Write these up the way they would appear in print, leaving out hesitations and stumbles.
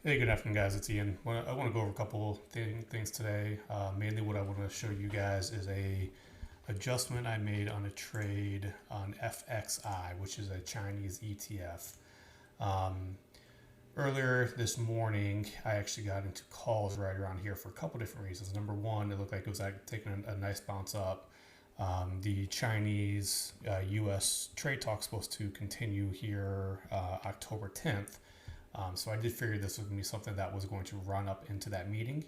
Hey, good afternoon, guys. It's Ian. I want to go over a couple things today. Mainly, what I want to show you guys is a adjustment I made on a trade on FXI, which is a Chinese ETF. Um, Earlier this morning, I actually got into calls right around here for a couple different reasons. Number one, it looked like it was taking a nice bounce up. The Chinese U.S. trade talk supposed to continue here October 10th. So I did figure this was going to be something that was going to run up into that meeting.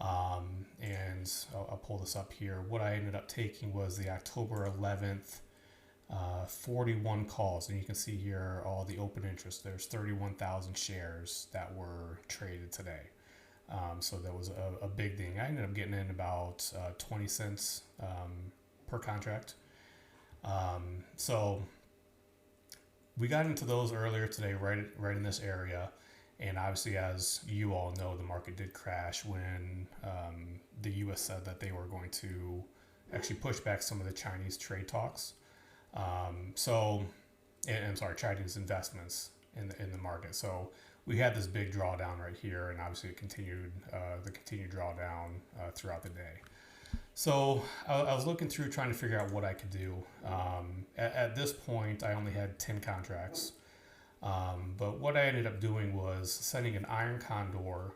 And I'll pull this up here. What I ended up taking was the October 11th 41 calls. And you can see here all the open interest. There's 31,000 shares that were traded today. So that was a big thing. I ended up getting in about 20 cents per contract. So we got into those earlier today, right in this area, and obviously, as you all know, the market did crash when the U.S. said that they were going to actually push back some of the Chinese trade talks. I'm sorry, Chinese investments in the market. So we had this big drawdown right here, and obviously it continued the continued drawdown throughout the day. So I was looking through trying to figure out what I could do. At this point, I only had 10 contracts. But what I ended up doing was setting an iron condor.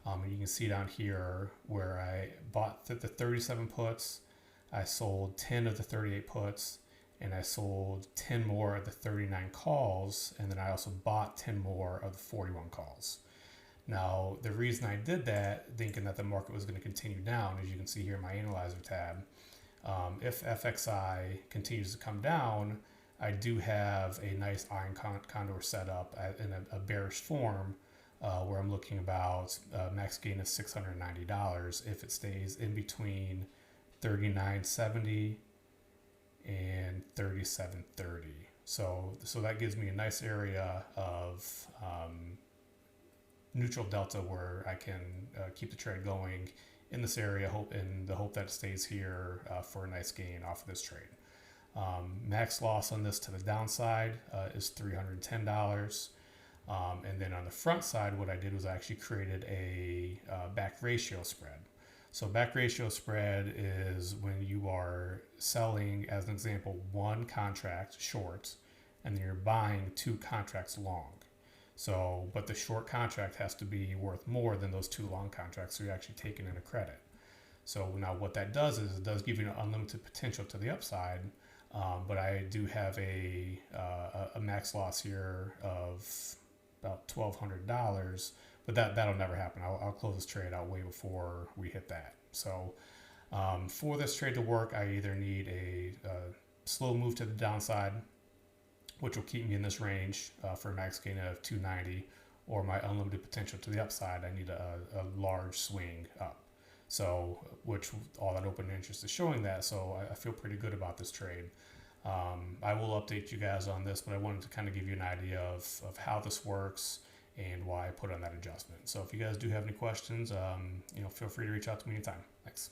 And you can see down here where I bought the 37 puts, I sold 10 of the 38 puts, and I sold 10 more of the 39 calls, and then I also bought 10 more of the 41 calls. Now, the reason I did that, thinking that the market was going to continue down, as you can see here in my analyzer tab, if FXI continues to come down, I do have a nice iron condor set up in a bearish form where I'm looking about max gain of $690 if it stays in between 39.70 and 37.30. So that gives me a nice area of neutral delta where I can keep the trade going in this area, in the hope that it stays here for a nice gain off of this trade. Max loss on this to the downside is $310. And then on the front side, what I did was I actually created a back ratio spread. So back ratio spread is when you are selling, as an example, one contract short, and then you're buying two contracts long. So, but the short contract has to be worth more than those two long contracts, so you're actually taking in a credit. So now what that does is it does give you an unlimited potential to the upside, but I do have a max loss here of about $1,200, but that'll never happen. I'll close this trade out way before we hit that. So for this trade to work, I either need a slow move to the downside, which will keep me in this range for a max gain of 290, or my unlimited potential to the upside, I need a large swing up. So, which all that open interest is showing that, so I feel pretty good about this trade. I will update you guys on this, but I wanted to kind of give you an idea of how this works and why I put on that adjustment. So if you guys do have any questions, feel free to reach out to me anytime. Thanks.